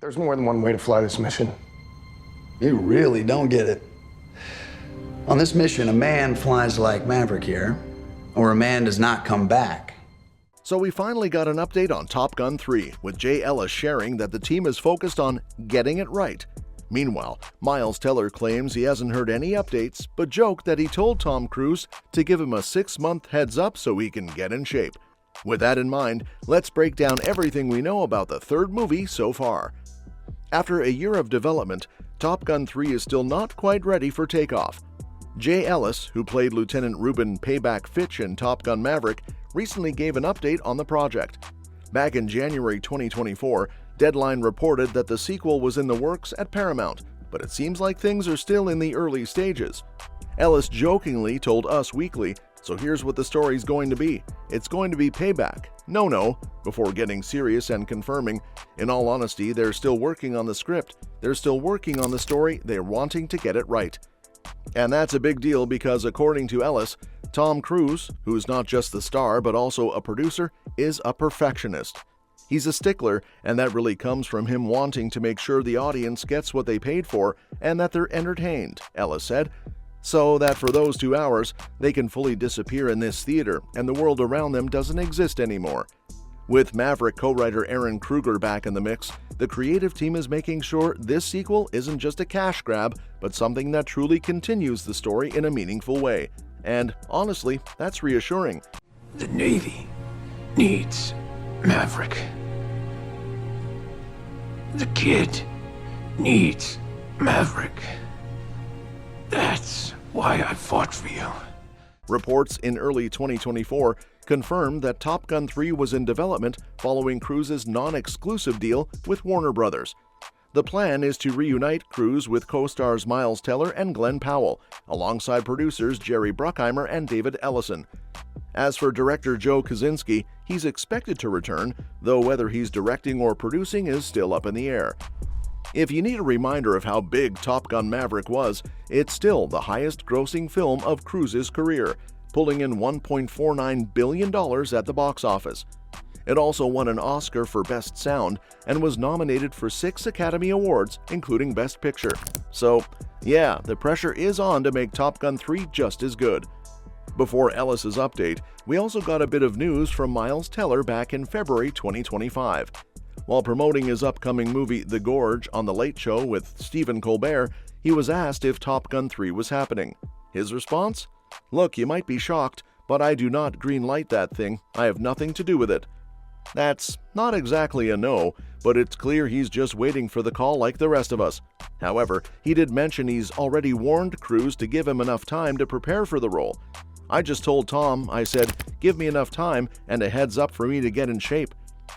There's more than one way to fly this mission. You really don't get it. On this mission, a man flies like Maverick here, or a man does not come back. So we finally got an update on Top Gun 3, with Jay Ellis sharing that the team is focused on getting it right. Meanwhile, Miles Teller claims he hasn't heard any updates, but joked that he told Tom Cruise to give him a 6-month heads up so he can get in shape. With that in mind, let's break down everything we know about the third movie so far. After a year of development, Top Gun 3 is still not quite ready for takeoff. Jay Ellis, who played Lieutenant Ruben Payback Fitch in Top Gun Maverick, recently gave an update on the project. Back in January 2024, Deadline reported that the sequel was in the works at Paramount, but it seems like things are still in the early stages. Ellis jokingly told Us Weekly, "So here's what the story's going to be. It's going to be payback. No," before getting serious and confirming, "In all honesty, they're still working on the script. They're still working on the story. They're wanting to get it right." And that's a big deal because, according to Ellis, Tom Cruise, who's not just the star but also a producer, is a perfectionist. He's a stickler, and that really comes from him wanting to make sure the audience gets what they paid for and that they're entertained, Ellis said, so that for those 2 hours, they can fully disappear in this theater and the world around them doesn't exist anymore. With Maverick co-writer Aaron Kruger back in the mix, the creative team is making sure this sequel isn't just a cash grab, but something that truly continues the story in a meaningful way. And honestly, that's reassuring. The Navy needs Maverick. The kid needs Maverick. That's why I fought for you. Reports in early 2024 confirmed that Top Gun 3 was in development following Cruise's non-exclusive deal with Warner Brothers. The plan is to reunite Cruise with co-stars Miles Teller and Glenn Powell, alongside producers Jerry Bruckheimer and David Ellison. As for director Joe Kosinski, he's expected to return, though whether he's directing or producing is still up in the air. If you need a reminder of how big Top Gun Maverick was, it's still the highest-grossing film of Cruise's career, pulling in $1.49 billion at the box office. It also won an Oscar for Best Sound and was nominated for 6 Academy Awards, including Best Picture. So, yeah, the pressure is on to make Top Gun 3 just as good. Before Ellis's update, we also got a bit of news from Miles Teller back in February 2025. While promoting his upcoming movie The Gorge on The Late Show with Stephen Colbert, he was asked if Top Gun 3 was happening. His response? "Look, you might be shocked, but I do not green-light that thing. I have nothing to do with it." That's not exactly a no, but it's clear he's just waiting for the call like the rest of us. However, he did mention he's already warned Cruise to give him enough time to prepare for the role. "I just told Tom, I said, give me enough time and a heads up for me to get in shape.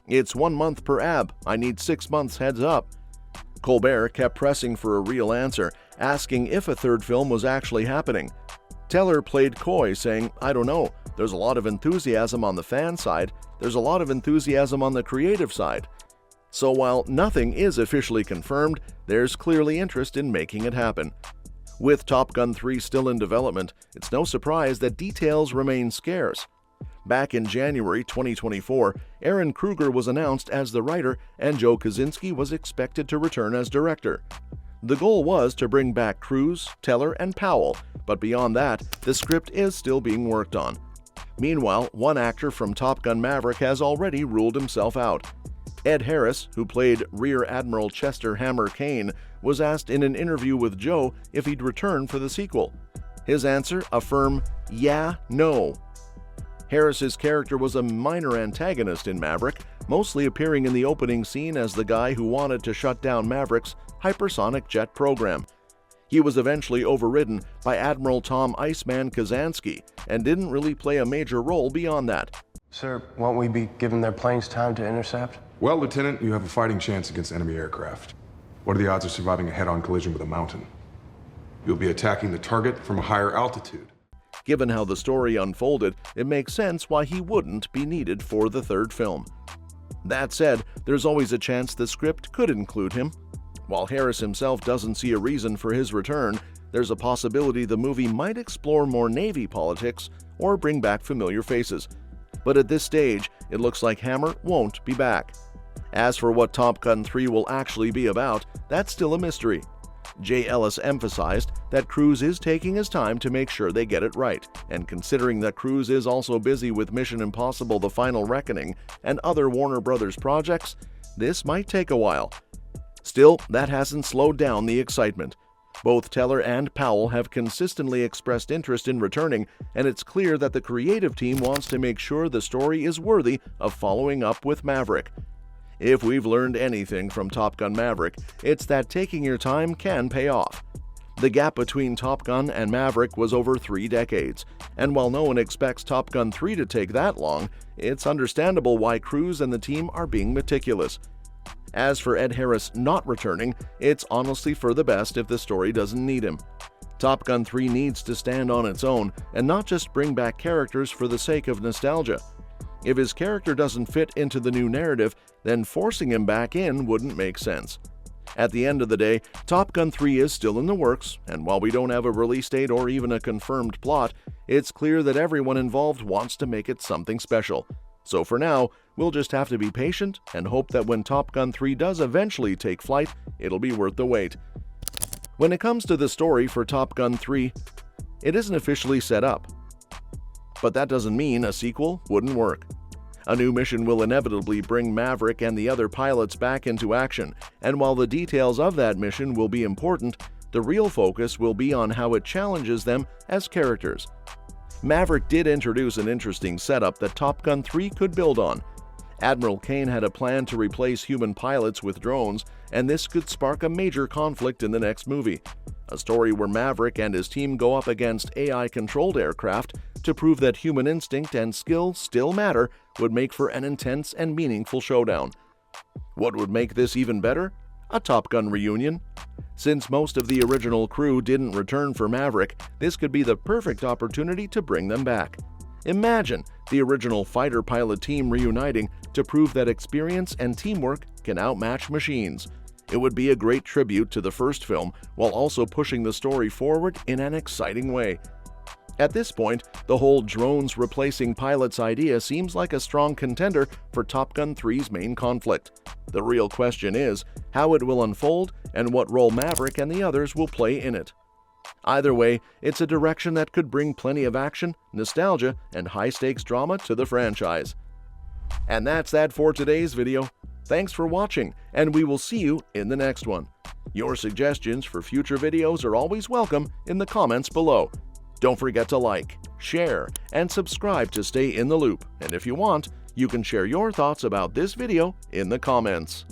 It's 1 month per ab. I need 6 months heads up." Colbert kept pressing for a real answer, asking if a third film was actually happening. Teller played coy, saying, "I don't know. There's a lot of enthusiasm on the fan side. There's a lot of enthusiasm on the creative side." So while nothing is officially confirmed, there's clearly interest in making it happen. With Top Gun 3 still in development, it's no surprise that details remain scarce. Back in January 2024, Aaron Kruger was announced as the writer and Joe Kosinski was expected to return as director. The goal was to bring back Cruise, Teller, and Powell, but beyond that, the script is still being worked on. Meanwhile, one actor from Top Gun Maverick has already ruled himself out. Ed Harris, who played Rear Admiral Chester Hammer Kane, was asked in an interview with Joe if he'd return for the sequel. His answer, a firm "yeah, no." Harris's character was a minor antagonist in Maverick, mostly appearing in the opening scene as the guy who wanted to shut down Maverick's hypersonic jet program. He was eventually overridden by Admiral Tom "Iceman" Kazansky and didn't really play a major role beyond that. Sir, won't we be giving their planes time to intercept? Well, Lieutenant, you have a fighting chance against enemy aircraft. What are the odds of surviving a head-on collision with a mountain? You'll be attacking the target from a higher altitude. Given how the story unfolded, it makes sense why he wouldn't be needed for the third film. That said, there's always a chance the script could include him. While Harris himself doesn't see a reason for his return, there's a possibility the movie might explore more Navy politics or bring back familiar faces. But at this stage, it looks like Hammer won't be back. As for what Top Gun 3 will actually be about, that's still a mystery. Jay Ellis emphasized that Cruise is taking his time to make sure they get it right, and considering that Cruise is also busy with Mission Impossible: The Final Reckoning and other Warner Brothers projects, this might take a while. Still, that hasn't slowed down the excitement. Both Teller and Powell have consistently expressed interest in returning, and it's clear that the creative team wants to make sure the story is worthy of following up with Maverick. If we've learned anything from Top Gun Maverick, it's that taking your time can pay off. The gap between Top Gun and Maverick was over 3 decades, and while no one expects Top Gun 3 to take that long, it's understandable why Cruise and the team are being meticulous. As for Ed Harris not returning, it's honestly for the best if the story doesn't need him. Top Gun 3 needs to stand on its own and not just bring back characters for the sake of nostalgia. If his character doesn't fit into the new narrative, then forcing him back in wouldn't make sense. At the end of the day, Top Gun 3 is still in the works, and while we don't have a release date or even a confirmed plot, it's clear that everyone involved wants to make it something special. So for now, we'll just have to be patient and hope that when Top Gun 3 does eventually take flight, it'll be worth the wait. When it comes to the story for Top Gun 3, it isn't officially set up. But that doesn't mean a sequel wouldn't work. A new mission will inevitably bring Maverick and the other pilots back into action, and while the details of that mission will be important, the real focus will be on how it challenges them as characters. Maverick did introduce an interesting setup that Top Gun 3 could build on. Admiral Kane had a plan to replace human pilots with drones, and this could spark a major conflict in the next movie. A story where Maverick and his team go up against AI-controlled aircraft to prove that human instinct and skill still matter would make for an intense and meaningful showdown. What would make this even better? A Top Gun reunion. Since most of the original crew didn't return for Maverick, this could be the perfect opportunity to bring them back. Imagine the original fighter pilot team reuniting to prove that experience and teamwork can outmatch machines. It would be a great tribute to the first film while also pushing the story forward in an exciting way. At this point, the whole drones replacing pilots idea seems like a strong contender for Top Gun 3's main conflict. The real question is how it will unfold and what role Maverick and the others will play in it. Either way, it's a direction that could bring plenty of action, nostalgia, and high-stakes drama to the franchise. And that's that for today's video. Thanks for watching, and we will see you in the next one. Your suggestions for future videos are always welcome in the comments below. Don't forget to like, share, and subscribe to stay in the loop. And if you want, you can share your thoughts about this video in the comments.